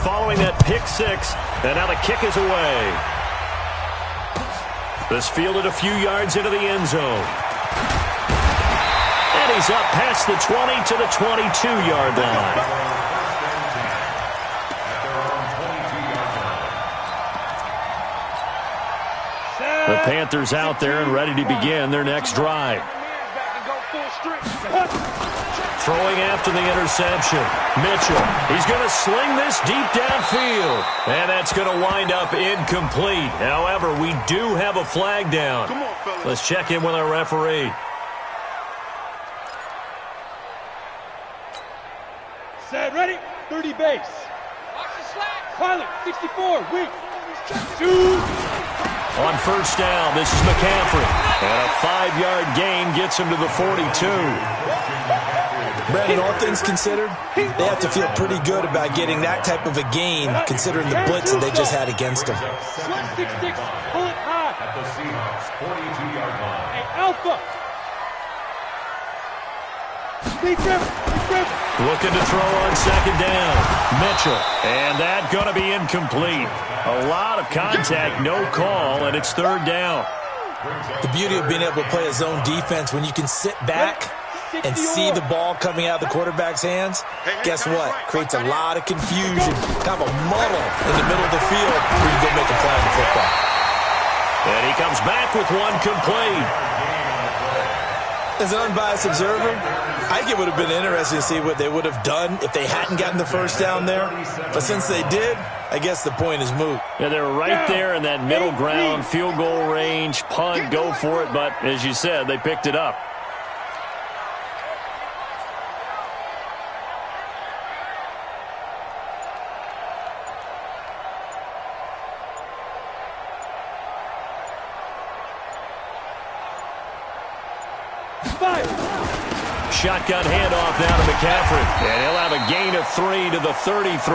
following that pick six. And now the kick is away. This fielded a few yards into the end zone. And he's up past the 20 to the 22-yard line. The Panthers out there and ready to begin their next drive. Throwing after the interception. Mitchell, he's going to sling this deep downfield. And that's going to wind up incomplete. However, we do have a flag down. Let's check in with our referee. Set, ready? 30 base. Pilot, 64, weak. 2. On first down, this is McCaffrey. And a 5-yard gain gets him to the 42. Brandon, all things considered, they have to feel pretty good about getting that type of a gain, considering the blitz that they just had against them. 166, pull it high. At the Seahawks, 42-yard line. Hey, Alpha. Looking to throw on second down. Mitchell. And that going to be incomplete. A lot of contact, no call, and it's third down. The beauty of being able to play a zone defense, when you can sit back and see the ball coming out of the quarterback's hands, guess what? Creates a lot of confusion, kind of a muddle in the middle of the field where you go make a play on the football. And he comes back with one complete. As an unbiased observer, I think it would have been interesting to see what they would have done if they hadn't gotten the first down there. But since they did, I guess the point is moot. Yeah, they were right there in that middle ground, field goal range, punt, go for it. But as you said, they picked it up. Shotgun handoff now to McCaffrey. And he'll have a gain of 3 to the 33.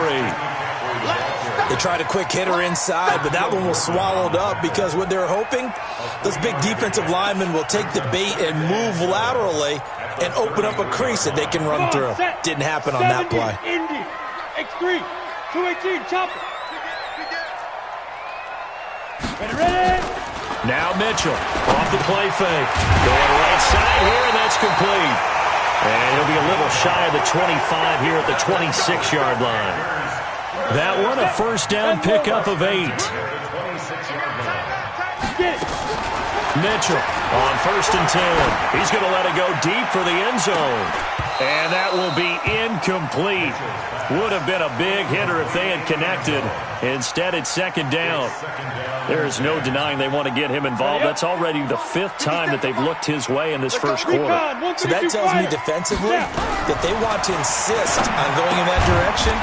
They tried a quick hitter inside, but that one was swallowed up because what they're hoping, those big defensive linemen will take the bait and move laterally and open up a crease that they can run through. Didn't happen on that play. Indy, X3, 218, chopper. Ready? Now Mitchell off the play fake. Going right side here, and that's complete. And he'll be a little shy of the 25 here at the 26-yard line. That one, a first down pickup of 8. Mitchell on first and 10. He's going to let it go deep for the end zone. And that will be incomplete. Would have been a big hitter if they had connected. Instead, it's second down. There is no denying they want to get him involved. That's already the 5th time that they've looked his way in this first quarter. So that tells me defensively that they want to insist on going in that direction.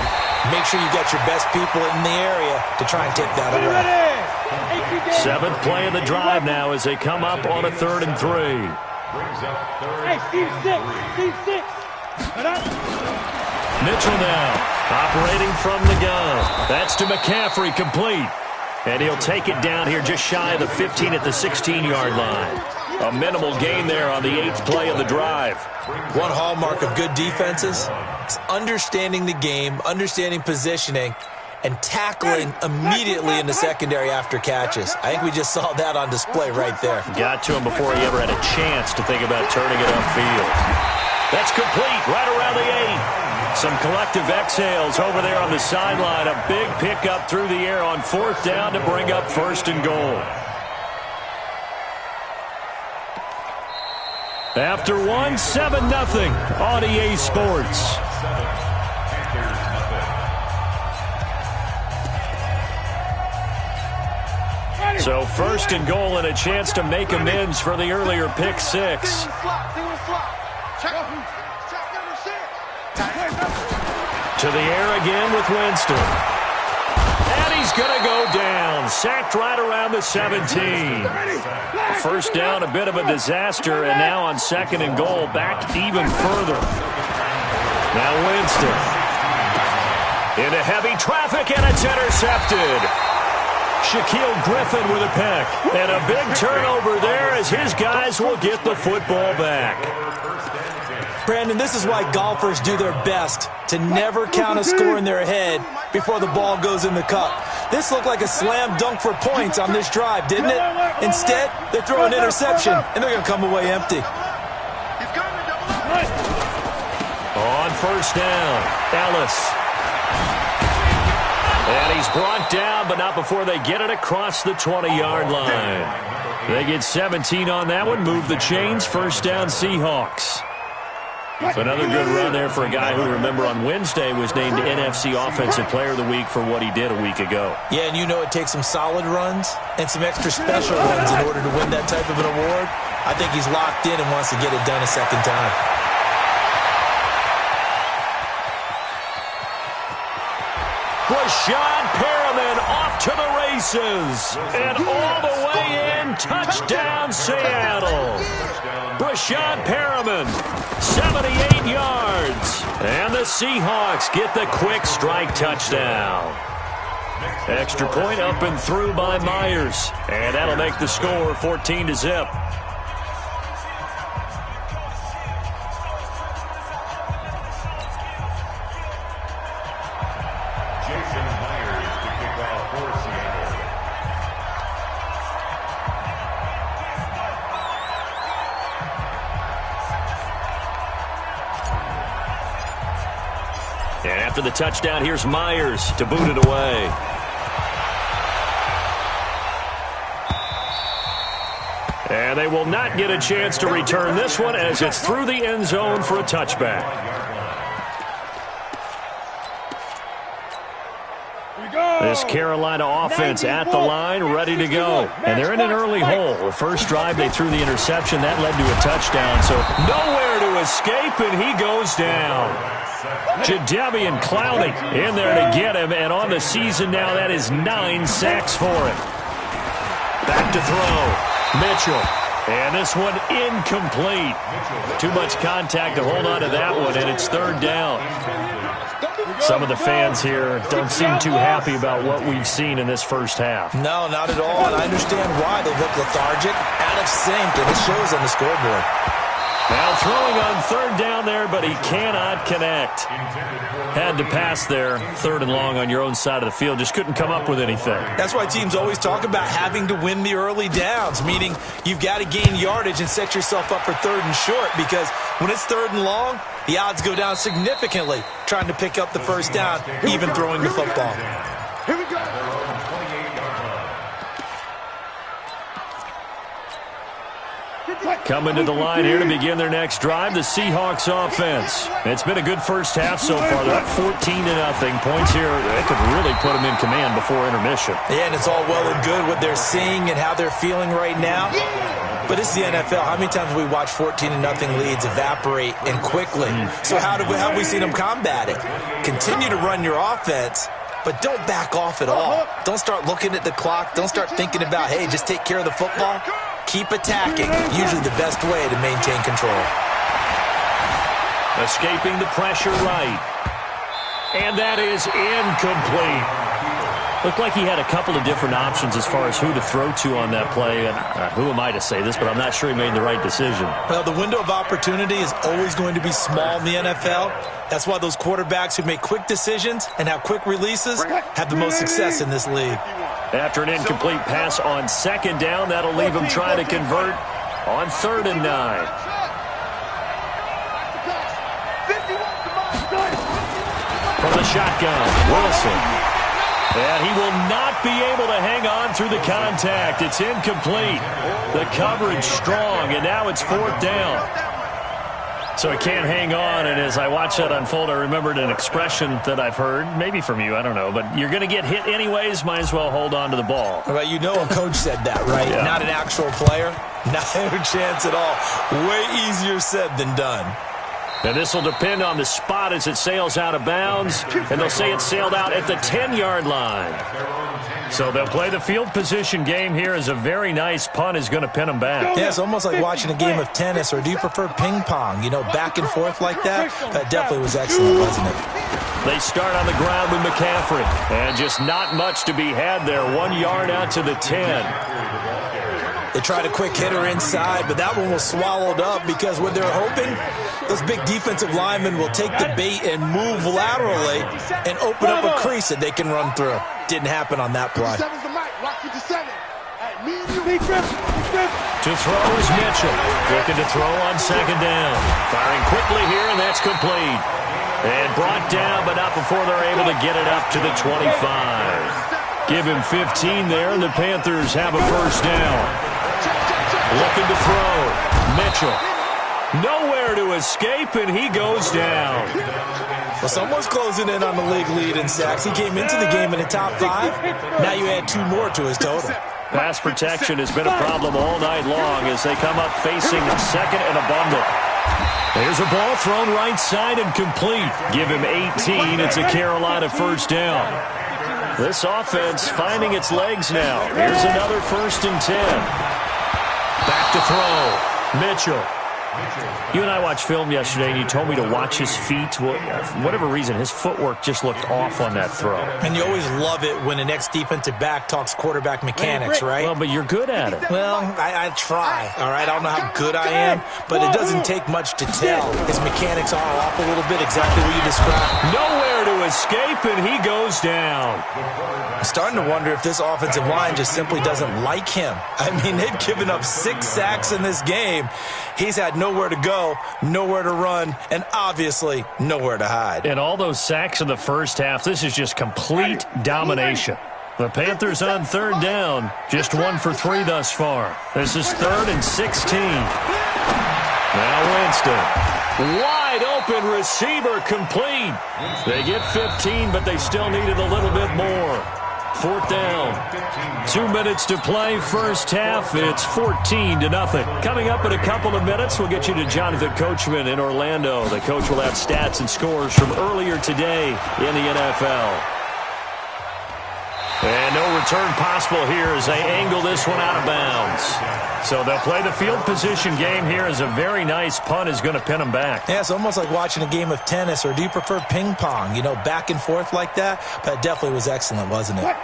Make sure you got your best people in the area to try and take that away. 7th play of the drive now as they come up on a 3rd and 3. Hey, Steve 6. Mitchell now operating from the gun. That's to McCaffrey, complete. And he'll take it down here just shy of the 15 at the 16-yard line. A minimal gain there on the 8th play of the drive. One hallmark of good defenses is understanding the game, understanding positioning, and tackling immediately in the secondary after catches. I think we just saw that on display right there. Got to him before he ever had a chance to think about turning it upfield. That's complete right around the 8. Some collective exhales over there on the sideline. A big pickup through the air on 4th down to bring up 1st and goal. After 1, 7-0 on EA Sports. So 1st and goal and a chance to make amends for the earlier pick 6. To the air again with Winston. And he's going to go down. Sacked right around the 17. First down, a bit of a disaster, and now on 2nd and goal, back even further. Now Winston. Into heavy traffic, and it's intercepted. Shaquille Griffin with a pick. And a big turnover there as his guys will get the football back. Brandon, this is why golfers do their best to never count a score in their head before the ball goes in the cup. This looked like a slam dunk for points on this drive, didn't it? Instead, they're throwing an interception, and they're going to come away empty. On first down, Ellis. And he's brought down, but not before they get it across the 20-yard line. They get 17 on that one, move the chains, first down Seahawks. Another good run there for a guy who, remember, on Wednesday was named NFC Offensive Player of the Week for what he did a week ago. Yeah, and you know it takes some solid runs and some extra special runs in order to win that type of an award. I think he's locked in and wants to get it done a second time. Rashad Perriman off to the races. And all the way in, touchdown Seattle. Rashad Perriman, 78 yards. And the Seahawks get the quick strike touchdown. Extra point up and through by Myers. And that'll make the score 14-0. And after the touchdown, here's Myers to boot it away. And they will not get a chance to return this one as it's through the end zone for a touchback. This Carolina offense at the line, ready to go. And they're in an early hole. The first drive, they threw the interception. That led to a touchdown. So nowhere to escape, and he goes down. Jadeveon Clowney in there to get him. And on the season now, that is 9 sacks for him. Back to throw. Mitchell. And this one incomplete. Too much contact to hold on to that one, and it's third down. Some of the fans here don't seem too happy about what we've seen in this first half. No, not at all, and I understand why. They look lethargic, out of sync, and it shows on the scoreboard. Now throwing on third down there, but he cannot connect. Had to pass there, third and long on your own side of the field. Just couldn't come up with anything. That's why teams always talk about having to win the early downs, meaning you've got to gain yardage and set yourself up for third and short, because when it's third and long, the odds go down significantly trying to pick up the first down, even throwing the football. Here we go. Coming to the line here to begin their next drive, the Seahawks offense. It's been a good first half so far. They're up 14-0. Points here, they could really put them in command before intermission. Yeah, and it's all well and good what they're seeing and how they're feeling right now. But this is the NFL. How many times have we watched 14-0 leads evaporate and quickly? So how have we seen them combat it? Continue to run your offense, but don't back off at all. Don't start looking at the clock. Don't start thinking about, hey, just take care of the football. Keep attacking. Usually the best way to maintain control. Escaping the pressure right. And that is incomplete. Looked like he had a couple of different options as far as who to throw to on that play. And who am I to say this, but I'm not sure he made the right decision. Well, the window of opportunity is always going to be small in the NFL. That's why those quarterbacks who make quick decisions and have quick releases have the most success in this league. After an incomplete pass on second down, that'll leave him trying to convert on 3rd and 9. From the shotgun, Wilson. And he will not be able to hang on through the contact. It's incomplete. The coverage strong, and now it's 4th down. So he can't hang on, and as I watch that unfold, I remembered an expression that I've heard, maybe from you, I don't know, but you're going to get hit anyways, might as well hold on to the ball. Well, you know a coach said that, right? Yeah. Not an actual player. Not a chance at all. Way easier said than done. And this will depend on the spot as it sails out of bounds, and they'll say it sailed out at the 10-yard line. So they'll play the field position game here as a very nice punt is going to pin them back. Yeah, it's almost like watching a game of tennis, or do you prefer ping pong? You know, back and forth like that? That definitely was excellent, wasn't it? They start on the ground with McCaffrey, and just not much to be had there. 1 yard out to the 10. They tried a quick hitter inside, but that one was swallowed up because what they're hoping, those big defensive linemen will take the bait and move laterally and open up a crease that they can run through. Didn't happen on that play. To throw is Mitchell. Looking to throw on second down. Firing quickly here, and that's complete. And brought down, but not before they're able to get it up to the 25. Give him 15 there, and the Panthers have a first down. Looking to throw. Mitchell. Nowhere to escape, and he goes down. Well, someone's closing in on the league lead in sacks. He came into the game in the top 5. Now you add 2 more to his total. Pass protection has been a problem all night long as they come up facing a second and a bundle. There's a ball thrown right side and complete. Give him 18. It's a Carolina first down. This offense finding its legs now. Here's another 1st and 10. Back to throw. Mitchell. You and I watched film yesterday, and you told me to watch his feet. Well, for whatever reason, his footwork just looked off on that throw. And you always love it when the next defensive back talks quarterback mechanics, right? Well, but you're good at it. Well, I try, all right? I don't know how good I am, but it doesn't take much to tell. His mechanics are off a little bit, exactly what you described. Nowhere to escape, and he goes down. I'm starting to wonder if this offensive line just simply doesn't like him. I mean, they've given up 6 sacks in this game. He's had nowhere to go, nowhere to run, and obviously nowhere to hide. And all those sacks in the first half, this is just complete domination. The Panthers on third down, just 1 for 3 thus far. This is 3rd and 16. Now Winston. Wide open receiver complete. They get 15, but they still needed a little bit more. 4th down. 2 minutes to play first half. It's 14-0. Coming up in a couple of minutes, we'll get you to Jonathan Coachman in Orlando. The coach will have stats and scores from earlier today in the NFL. And no return possible here as they angle this one out of bounds. So they'll play the field position game here as a very nice punt is going to pin them back. Yeah, it's almost like watching a game of tennis, or do you prefer ping pong? You know, back and forth like that? But it definitely was excellent, wasn't it?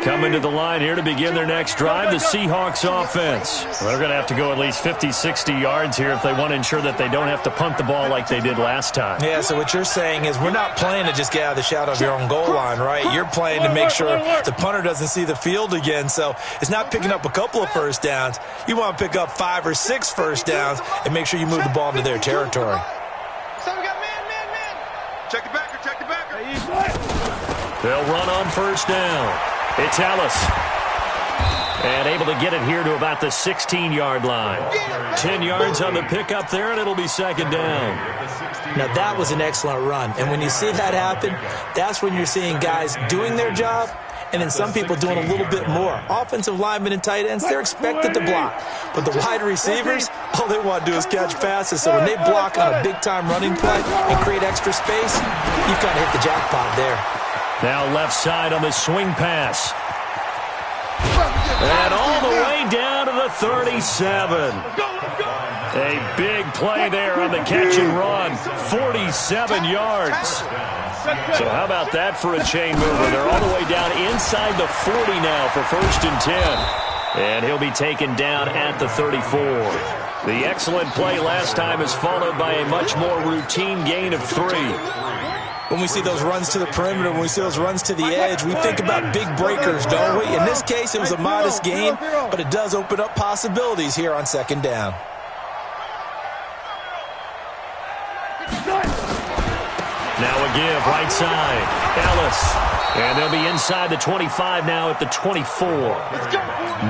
Coming to the line here to begin their next drive, the Seahawks offense. They're going to have to go at least 50, 60 yards here if they want to ensure that they don't have to punt the ball like they did last time. Yeah, so what you're saying is we're not playing to just get out of the shadow of your own goal line, right? You're playing to make sure the punter doesn't see the field again. So it's not picking up a couple of first downs. You want to pick up 5 or 6 first downs and make sure you move the ball into their territory. So we got man. Check the backer. They'll run on first down. It's Ellis. And able to get it here to about the 16-yard line. 10 yards on the pickup there, and it'll be 2nd down. Now, that was an excellent run. And when you see that happen, that's when you're seeing guys doing their job, and then some people doing a little bit more. Offensive linemen and tight ends, they're expected to block. But the wide receivers, all they want to do is catch passes. So when they block on a big-time running play and create extra space, you've kind of hit the jackpot there. Now left side on the swing pass. And all the way down to the 37. A big play there on the catch and run. 47 yards. So how about that for a chain mover? They're all the way down inside the 40 now for 1st and 10. And he'll be taken down at the 34. The excellent play last time is followed by a much more routine gain of 3. When we see those runs to the perimeter, when we see those runs to the edge, we think about big breakers, don't we? In this case, it was a modest gain, but it does open up possibilities here on 2nd down. Now a give, right side. Ellis. And they'll be inside the 25 now at the 24.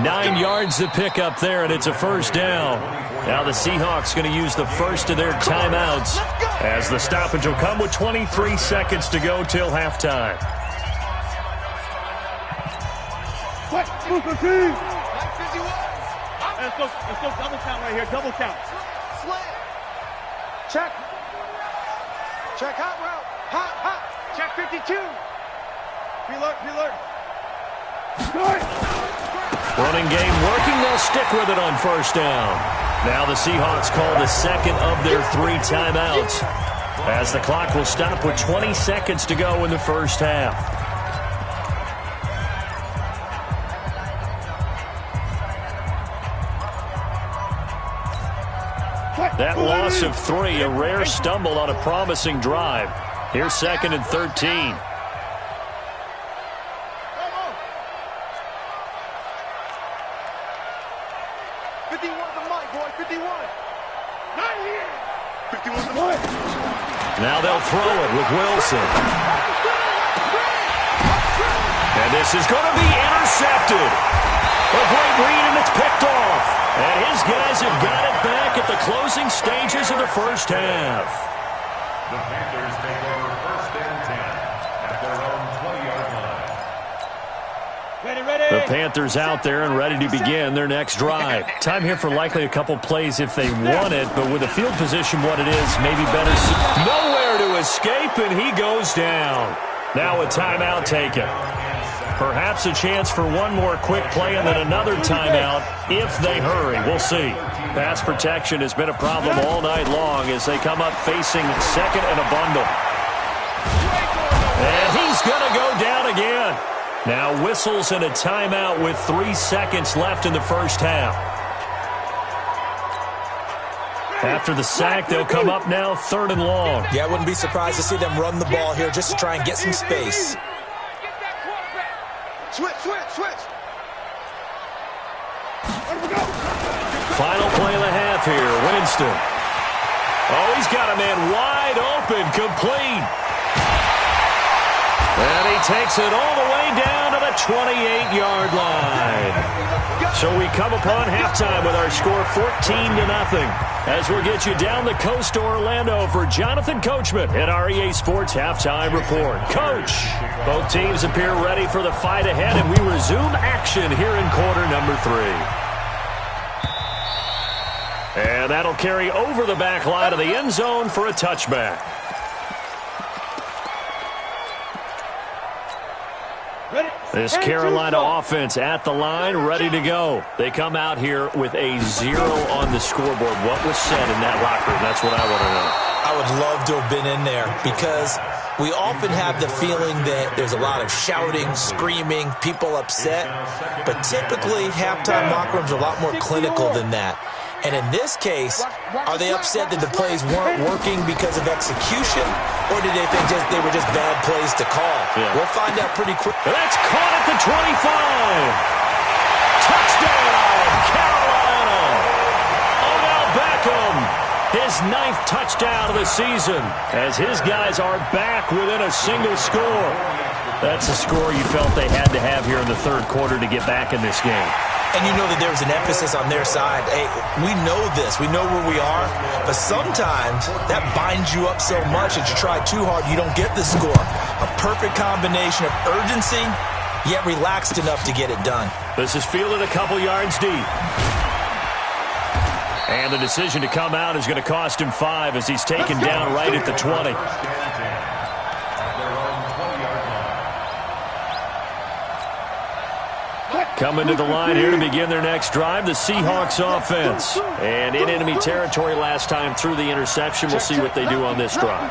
9 yards to pick up there, and it's a first down. Now the Seahawks going to use the first of their timeouts as the stoppage will come with 23 seconds to go till halftime. Let's go double count right here, double count. Slant. Check. Check hot route. Hot. Check 52. Preload. Running game working. They'll stick with it on first down. Now the Seahawks call the second of their 3 timeouts as the clock will stop with 20 seconds to go in the first half. That loss of 3, a rare stumble on a promising drive. Here's 2nd and 13. Now they'll throw it with Wilson. And this is going to be intercepted. A great read, and it's picked off. And his guys have got it back at the closing stages of the first half. The Panthers take over 1st and 10 at their own 20-yard line. The Panthers out there and ready to begin their next drive. Time here for likely a couple plays if they want it, but with the field position what it is, maybe better. Nowhere to escape, and he goes down. Now a timeout taken. Perhaps a chance for one more quick play and then another timeout if they hurry. We'll see. Pass protection has been a problem all night long as they come up facing 2nd and a bundle. And he's going to go down again. Now whistles and a timeout with 3 seconds left in the first half. After the sack, they'll come up now 3rd and long. Yeah, I wouldn't be surprised to see them run the ball here just to try and get some space. Switch. Final play of the half here, Winston. Oh, he's got a man wide open, complete. And he takes it all the way down to the 28-yard line. So we come upon halftime with our score 14-0. As we'll get you down the coast to Orlando for Jonathan Coachman at our EA Sports Halftime Report. Coach, both teams appear ready for the fight ahead, and we resume action here in quarter number 3. And that'll carry over the back line of the end zone for a touchback. This Carolina offense at the line, ready to go. They come out here with a 0 on the scoreboard. What was said in that locker room? That's what I want to know. I would love to have been in there because we often have the feeling that there's a lot of shouting, screaming, people upset. But typically, halftime locker rooms are a lot more clinical than that. And in this case, are they upset that the plays weren't working because of execution, or did they think they were just bad plays to call? Yeah. We'll find out pretty quick. That's caught at the 25. Touchdown, Carolina. Odell Beckham, his 9th touchdown of the season, as his guys are back within a single score. That's a score you felt they had to have here in the 3rd quarter to get back in this game. And you know that there was an emphasis on their side. Hey, we know this. We know where we are. But sometimes that binds you up so much that you try too hard, you don't get the score. A perfect combination of urgency, yet relaxed enough to get it done. This is fielded a couple yards deep. And the decision to come out is going to cost him 5 as he's taken down right at the 20. Coming to the line here to begin their next drive, the Seahawks offense. And in enemy territory last time through the interception. We'll see what they do on this drive.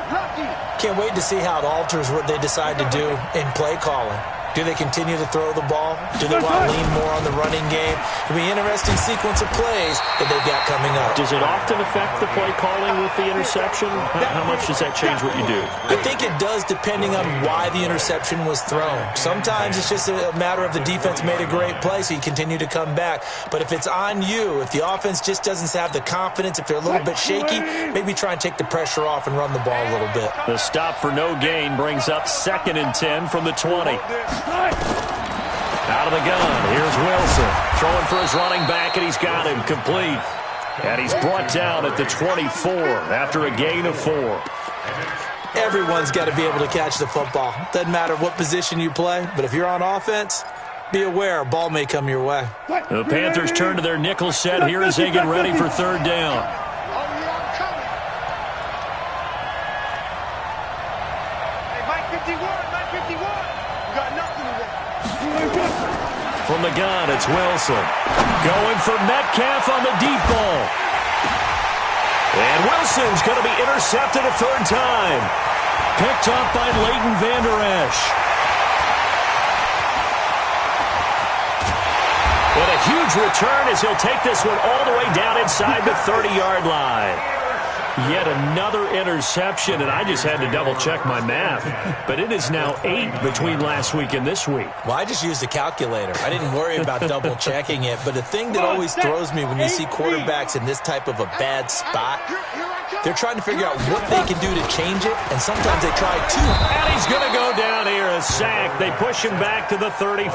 Can't wait to see how it alters what they decide to do in play calling. Do they continue to throw the ball? Do they want to lean more on the running game? It'll be an interesting sequence of plays that they've got coming up. Does it often affect the play calling with the interception? How much does that change what you do? I think it does depending on why the interception was thrown. Sometimes it's just a matter of the defense made a great play, so you continue to come back. But if it's on you, if the offense just doesn't have the confidence, if they're a little bit shaky, maybe try and take the pressure off and run the ball a little bit. The stop for no gain brings up 2nd and 10 from the 20. Out of the gun, here's Wilson. Throwing for his running back, and he's got him complete. And he's brought down at the 24 after a gain of 4. Everyone's got to be able to catch the football. Doesn't matter what position you play, but if you're on offense, be aware a ball may come your way. The Panthers turn to their nickel set here as they get ready for 3rd down. From the gun, it's Wilson. Going for Metcalf on the deep ball. And Wilson's going to be intercepted a 3rd time. Picked up by Leighton Vander Esch. And a huge return as he'll take this one all the way down inside the 30-yard line. Yet another interception, and I just had to double-check my math. But it is now 8 between last week and this week. Well, I just used a calculator. I didn't worry about double-checking it. But the thing that always throws me when you see quarterbacks in this type of a bad spot, they're trying to figure out what they can do to change it, and sometimes they try to. And he's going to go down here, a sack. They push him back to the 34.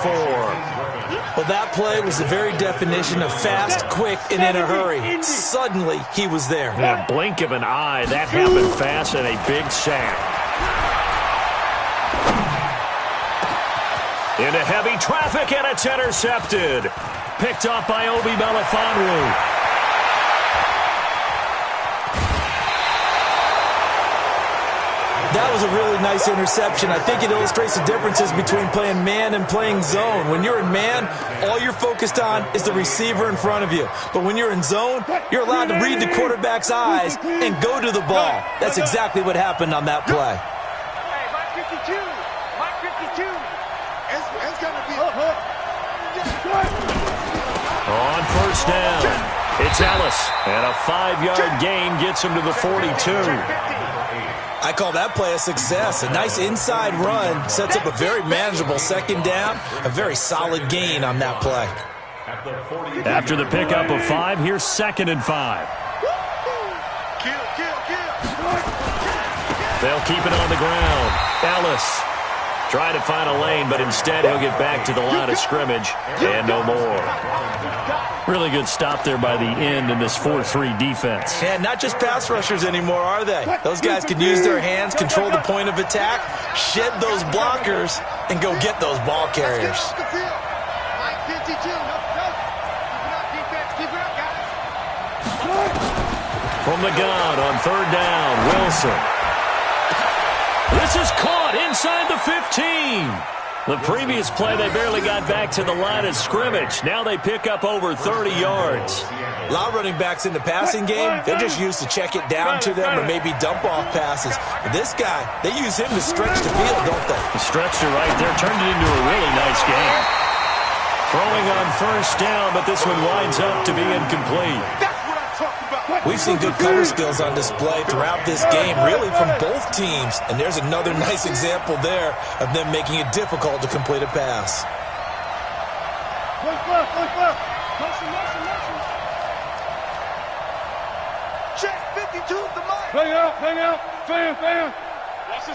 Well, that play was the very definition of fast, quick, and in a hurry. Suddenly, he was there. In a blink of an eye, that happened fast, and a big sack. Into heavy traffic, and it's intercepted. Picked up by Obi Melifonwu. That was a really nice interception. I think it illustrates the differences between playing man and playing zone. When you're in man, all you're focused on is the receiver in front of you. But when you're in zone, you're allowed to read the quarterback's eyes and go to the ball. That's exactly what happened on that play. Hey, Mike 52. Mike 52. It's going to be... On first down, it's Ellis. And a 5-yard gain gets him to the 42. I call that play a success. A nice inside run sets up a very manageable second down. A very solid gain on that play. After the pickup of 5, here's 2nd and 5. They'll keep it on the ground. Ellis trying to find a lane, but instead he'll get back to the line of scrimmage and no more. Really good stop there by the end in this 4-3 defense. Yeah, not just pass rushers anymore, are they? Those guys can use their hands, control the point of attack, shed those blockers, and go get those ball carriers. From the gun on 3rd down, Wilson. This is caught inside the 15. The previous play, they barely got back to the line of scrimmage. Now they pick up over 30 yards. A lot of running backs in the passing game, they're just used to check it down to them or maybe dump-off passes. But this guy, they use him to stretch the field, don't they? The stretcher right there turned it into a really nice game. Throwing on 1st down, but this one winds up to be incomplete. We've seen good cover skills on display throughout this game, really from both teams. And there's another nice example there of them making it difficult to complete a pass. Check 52 the mic. Hang out. Fan. Watch the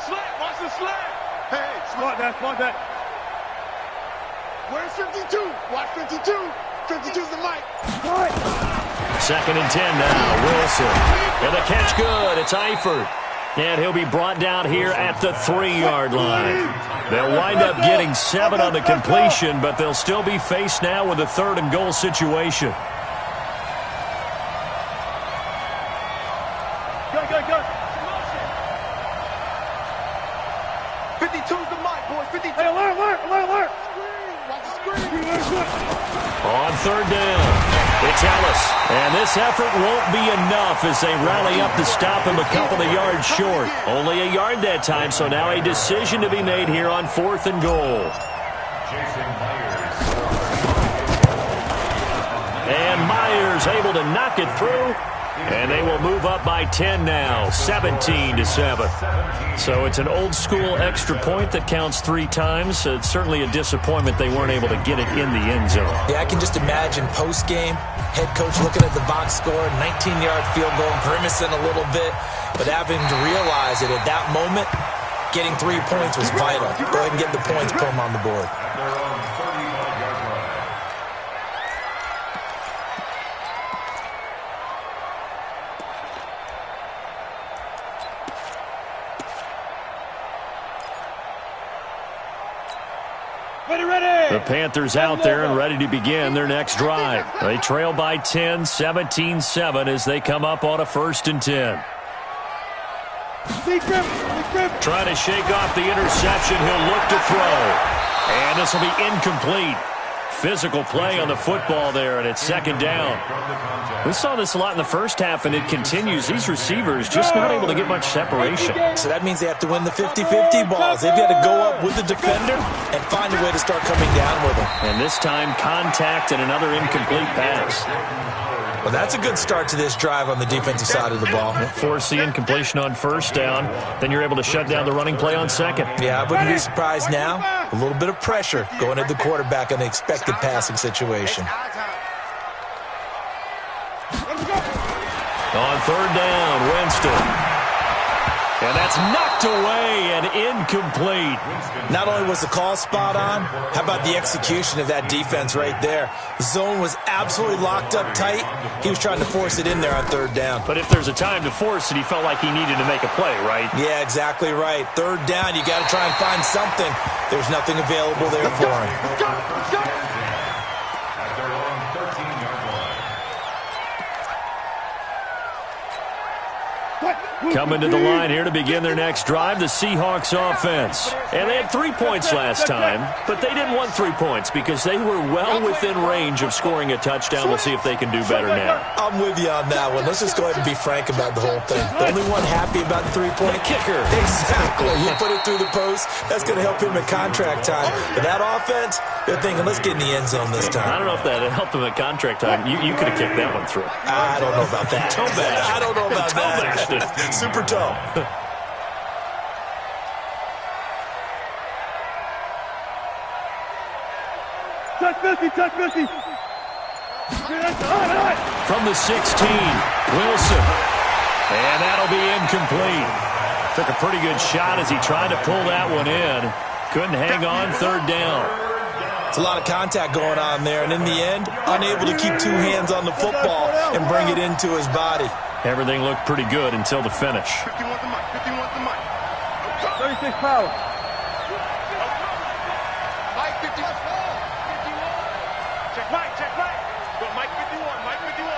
slant. Hey, Spot that. where's 52? Watch 52. 52's the mic. 2nd and 10 now, Wilson. And the catch good, it's Eifert. And he'll be brought down here at the 3-yard line. They'll wind up getting 7 on the completion, but they'll still be faced now with a 3rd and goal situation. Go. 52's the mic, boy. 52. Hey, alert. Watch the screen. On 3rd down, it's Ellis. And this effort won't be enough as they rally up to stop him a couple of yards short. Only a yard that time, so now a decision to be made here on 4th and goal. And Myers able to knock it through. And they will move up by 10 now, 17-7. So it's an old-school extra point that counts 3 times. So it's certainly a disappointment they weren't able to get it in the end zone. Yeah, I can just imagine post-game, head coach looking at the box score, 19-yard field goal, grimacing a little bit, but having to realize that at that moment, getting 3 points was vital. Go ahead and get the points, put them on the board. The Panthers out there and ready to begin their next drive. They trail by 10, 17-7 as they come up on a 1st and 10. Trying to shake off the interception. He'll look to throw. And this will be incomplete. Physical play on the football there, and it's 2nd down. We saw this a lot in the first half, and it continues. These receivers just not able to get much separation. So that means they have to win the 50-50 balls. They've got to go up with the defender and find a way to start coming down with them. And this time, contact and another incomplete pass. Well, that's a good start to this drive on the defensive side of the ball. Force the incompletion on first down. Then you're able to shut down the running play on second. Yeah, I wouldn't be surprised now. A little bit of pressure going at the quarterback in the expected passing situation. On third down, Winston. And that's knocked away and incomplete. Not only was the call spot on, how about the execution of that defense right there? The zone was absolutely locked up tight. He was trying to force it in there on third down. But if there's a time to force it, he felt like he needed to make a play, right? Yeah, exactly right. Third down, you got to try and find something. There's nothing available there for him. At their own 13-yard line. Coming to the line here to begin their next drive, the Seahawks offense. And they had 3 points last time, but they didn't want 3 points because they were well within range of scoring a touchdown. We'll see if they can do better now. I'm with you on that one. Let's just go ahead and be frank about the whole thing. The only one happy about the three-point kicker. Exactly. You put it through the post. That's going to help him at contract time. But that offense, they're thinking, let's get in the end zone this time. I don't know if that helped him at contract time. You could have kicked that one through. I don't know about that. I don't know about that. Super toe. Touch 50, touch 50. From the 16, Wilson. And that'll be incomplete. Took a pretty good shot as he tried to pull that one in. Couldn't hang on third down. It's a lot of contact going on there, and in the end, unable to keep two hands on the football and bring it into his body. Everything looked pretty good until the finish. 51 to Mike, 51 to Mike. 36 power. Mike 51. Check Mike, check Mike. Go Mike 51, Mike 51.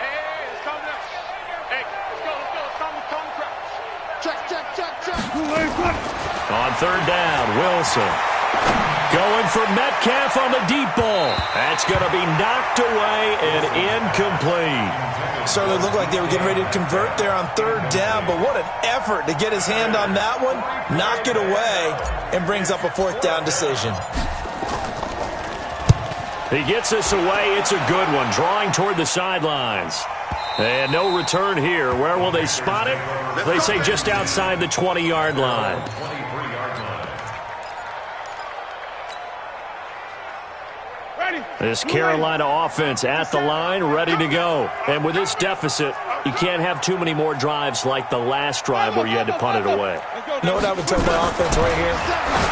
Hey, it's coming up. Hey, let's go. It's time to crouch. Check. On third down, Wilson. Going for Metcalf on the deep ball. That's going to be knocked away and incomplete. Certainly looked like they were getting ready to convert there on third down, but what an effort to get his hand on that one, knock it away, and brings up a fourth down decision. He gets this away. It's a good one, drawing toward the sidelines. And no return here. Where will they spot it? They say just outside the 20-yard line. This Carolina offense at the line, ready to go. And with this deficit, you can't have too many more drives like the last drive where you had to punt it away. You know what I would tell my offense right here?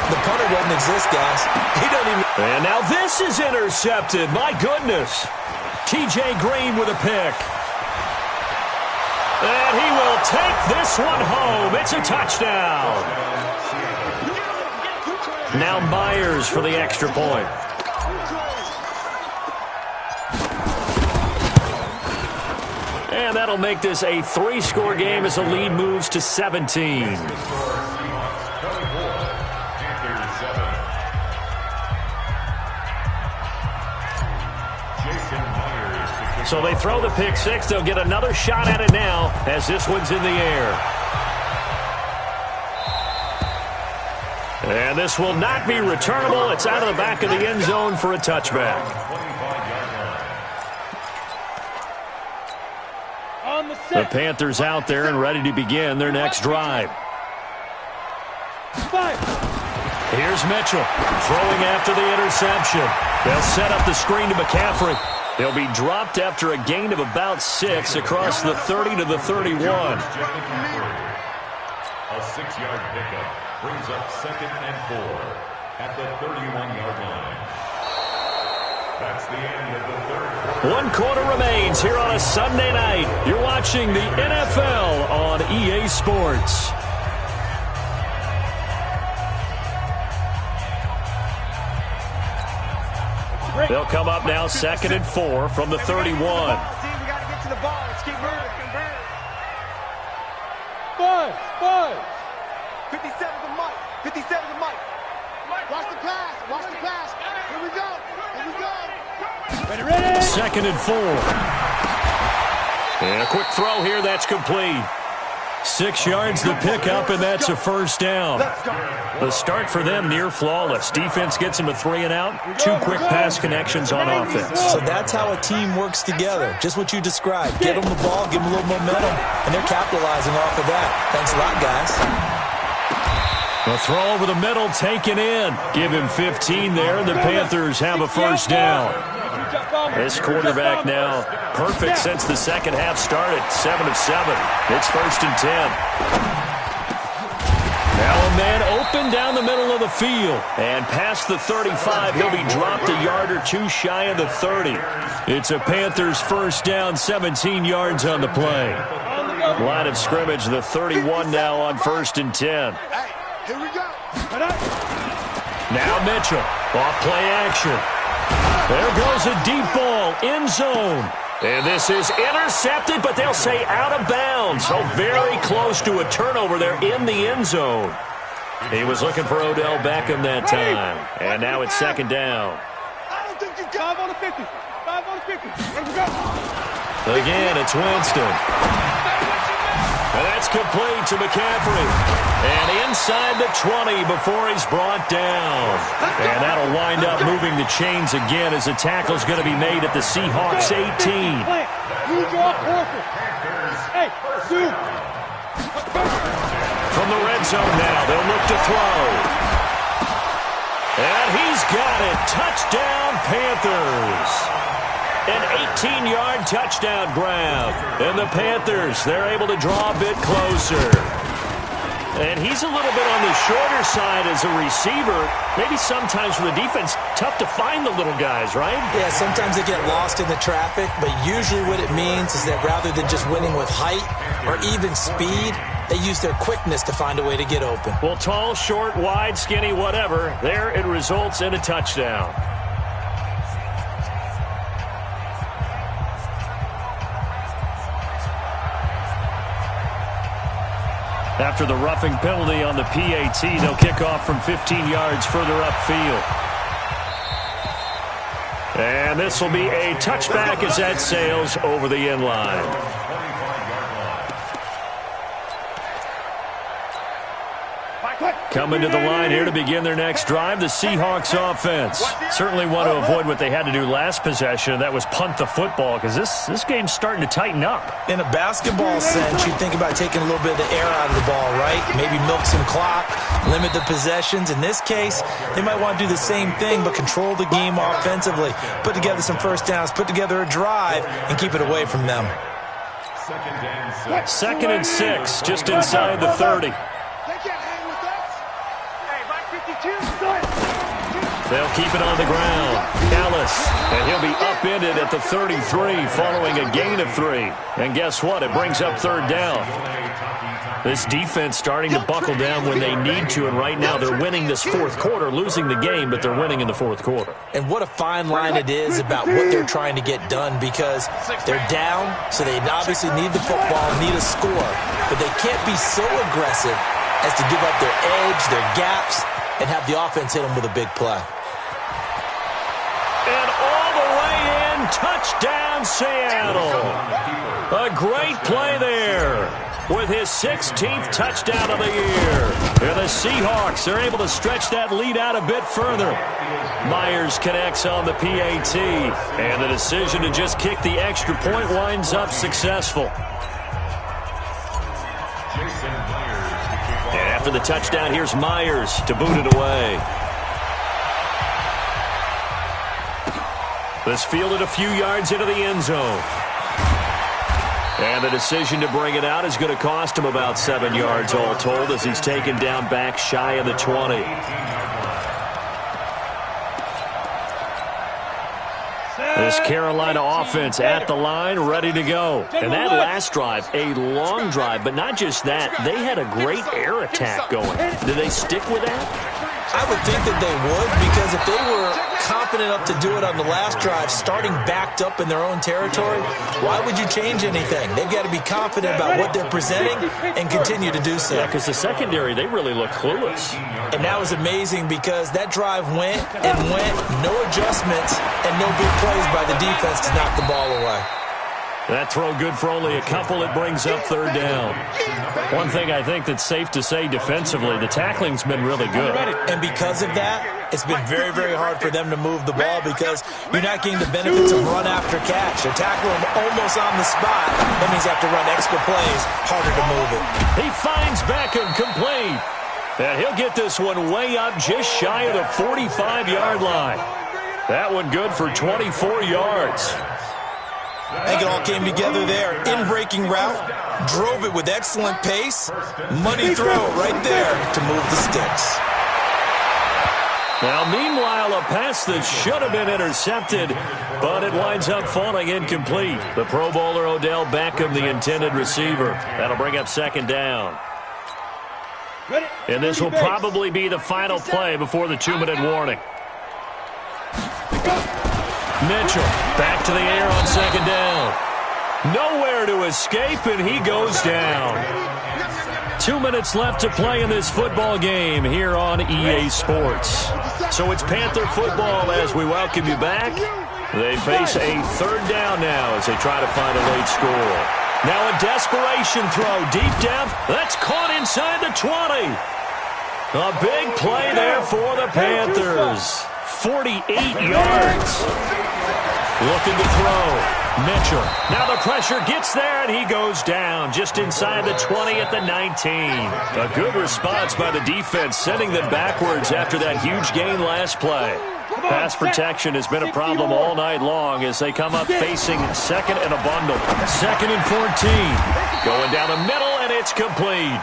The punter doesn't exist, guys. He doesn't even... And now this is intercepted. My goodness. T.J. Green with a pick. And he will take this one home. It's a touchdown. Now Myers for the extra point. And that'll make this a 3-score game as the lead moves to 17. So they throw the pick six. They'll get another shot at it now as this one's in the air. And this will not be returnable. It's out of the back of the end zone for a touchback. The Panthers out there and ready to begin their next drive. Here's Mitchell throwing after the interception. They'll set up the screen to McCaffrey. He'll be dropped after a gain of about 6 across the 30 to the 31. A 6-yard pickup brings up 2nd and 4 at the 31-yard line. That's the end of the third quarter. 1 quarter remains here on a Sunday night. You're watching the NFL on EA Sports. They'll come up now 2nd and 4 from the 31. We got to get to the ball. Let's keep moving. 5. 57 to Mike. 57 to Mike. Watch the pass. Watch the pass. Here we go. Ready. 2nd and 4. And a quick throw here that's complete. 6 yards to pick up, and that's a first down. The start for them near flawless. Defense gets them a 3 and out. 2 quick pass connections on offense. So that's how a team works together. Just what you described. Get them the ball, give them a little momentum, and they're capitalizing off of that. Thanks a lot, guys. A throw over the middle, taken in. Give him 15 there, and the Panthers have a first down. This quarterback now perfect since the second half started. 7 of 7. It's 1st and 10. Now a man open down the middle of the field. And past the 35, he'll be dropped a yard or 2 shy of the 30. It's a Panthers first down, 17 yards on the play. Line of scrimmage, the 31 now on 1st and 10. Here we go. Now Mitchell, off play action. There goes a deep ball, end zone. And this is intercepted, but they'll say out of bounds. So very close to a turnover there in the end zone. He was looking for Odell Beckham that time. And now it's 2nd down. I don't think you got 5 on the 50. 5 on the 50. Here we go. Again, it's Winston. And that's complete to McCaffrey. And inside the 20 before he's brought down. And that'll wind up moving the chains again as the tackle's going to be made at the Seahawks 18. You draw forfeit. Hey, Sue. From the red zone now, they'll look to throw. And he's got it. Touchdown, Panthers. An 18-yard touchdown grab. And the Panthers, they're able to draw a bit closer. And he's a little bit on the shorter side as a receiver. Maybe sometimes for the defense, tough to find the little guys, right? Yeah, sometimes they get lost in the traffic, but usually what it means is that rather than just winning with height or even speed, they use their quickness to find a way to get open. Well, tall, short, wide, skinny, whatever, there it results in a touchdown. After the roughing penalty on the PAT, they'll kick off from 15 yards further upfield. And this will be a touchback as that sails over the end line. Coming to the line here to begin their next drive, the Seahawks offense. Certainly want to avoid what they had to do last possession, and that was punt the football, because this game's starting to tighten up. In a basketball sense, you think about taking a little bit of the air out of the ball, right? Maybe milk some clock, limit the possessions. In this case, they might want to do the same thing, but control the game offensively. Put together some first downs, put together a drive, and keep it away from them. 2nd and 6, just inside the 30. They'll keep it on the ground. Ellis, and he'll be upended at the 33 following a gain of 3. And guess what? It brings up 3rd down. This defense starting to buckle down when they need to, and right now they're winning this 4th quarter, losing the game, but they're winning in the 4th quarter. And what a fine line it is about what they're trying to get done, because they're down, so they obviously need the football, need a score, but they can't be so aggressive as to give up their edge, their gaps, and have the offense hit them with a big play. And all the way in, touchdown Seattle. A great play there with his 16th touchdown of the year. And the Seahawks are able to stretch that lead out a bit further. Myers connects on the PAT, and the decision to just kick the extra point winds up successful. And after the touchdown, here's Myers to boot it away. This fielded a few yards into the end zone. And the decision to bring it out is going to cost him about 7 yards all told as he's taken down back shy of the 20. This Carolina offense at the line, ready to go. And that last drive, a long drive, but not just that. They had a great air attack going. Did they stick with that? I would think that they would, because if they were confident enough to do it on the last drive, starting backed up in their own territory, why would you change anything? They've got to be confident about what they're presenting and continue to do so. Yeah, because the secondary, they really look clueless. And that was amazing because that drive went and went, no adjustments and no big plays by the defense to knock the ball away. That throw good for only a couple. It brings up third down. One thing I think that's safe to say defensively, the tackling's been really good. And because of that, it's been very, very hard for them to move the ball because you're not getting the benefits of run after catch. You tackle them almost on the spot. That means you have to run extra plays, harder to move it. He finds Beckham complete. And he'll get this one way up just shy of the 45-yard line. That one good for 24 yards. I think it all came together there. In-breaking route, drove it with excellent pace. Money throw right there to move the sticks. Now, meanwhile, a pass that should have been intercepted, but it winds up falling incomplete. The Pro Bowler Odell Beckham, the intended receiver. That'll bring up second down. And this will probably be the final play before the 2-minute warning. Mitchell back to the air on second down. Nowhere to escape, and he goes down. 2 minutes left to play in this football game here on EA Sports. So it's Panther football as we welcome you back. They face a third down now as they try to find a late score. Now a desperation throw, deep depth. That's caught inside the 20. A big play there for the Panthers. 48 yards. Looking to throw. Mitchell. Now the pressure gets there, and he goes down just inside the 20 at the 19. A good response by the defense, sending them backwards after that huge gain last play. Pass protection has been a problem all night long as they come up facing second and a bundle. Second and 14. Going down the middle, and it's complete.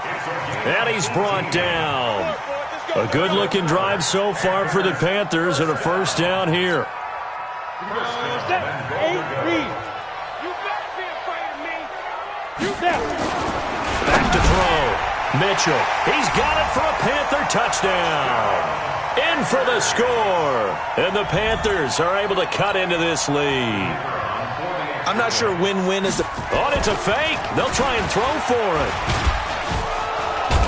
And he's brought down. A good-looking drive so far for the Panthers and a first down here. Back to throw. Mitchell. He's got it for a Panther touchdown. In for the score. And the Panthers are able to cut into this lead. I'm not sure win-win is the... Oh, it's a fake. They'll try and throw for it.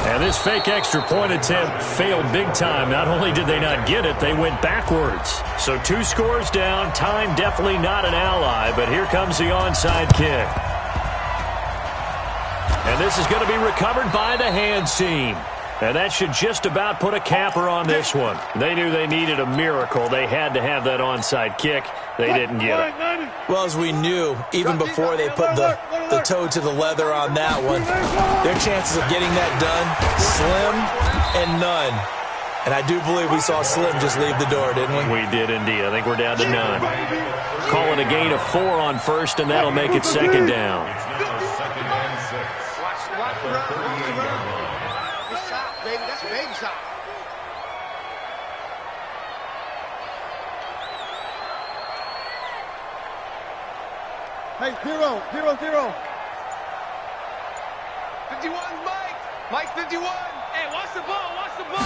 And this fake extra point attempt failed big time. Not only did they not get it, they went backwards. So 2 scores down. Time definitely not an ally, but here comes the onside kick. And this is going to be recovered by the hands team. And that should just about put a capper on this one. They knew they needed a miracle. They had to have that onside kick. They didn't get it. Well, as we knew, even before they put the toe to the leather on that one, their chances of getting that done, slim and none. And I do believe we saw Slim just leave the door, didn't we? We did indeed. I think we're down to none. Call it a gain of 4 on first, and that'll make it second down. Hey, 0-0-0. 51, Mike. Mike 51. Hey, watch the ball. Watch the ball.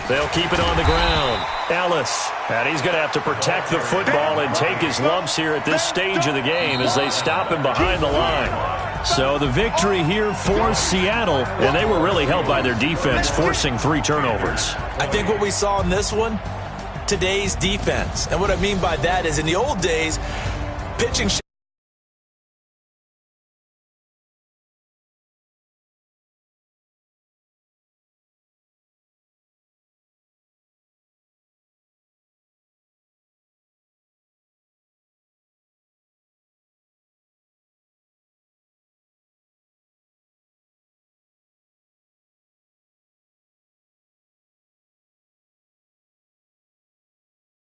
They'll keep it on the ground. Ellis. And he's going to have to protect the football and take his lumps here at this stage of the game as they stop him behind the line. So the victory here for Seattle, and they were really helped by their defense, forcing 3 turnovers. I think what we saw in this one, today's defense. And what I mean by that is in the old days, pitching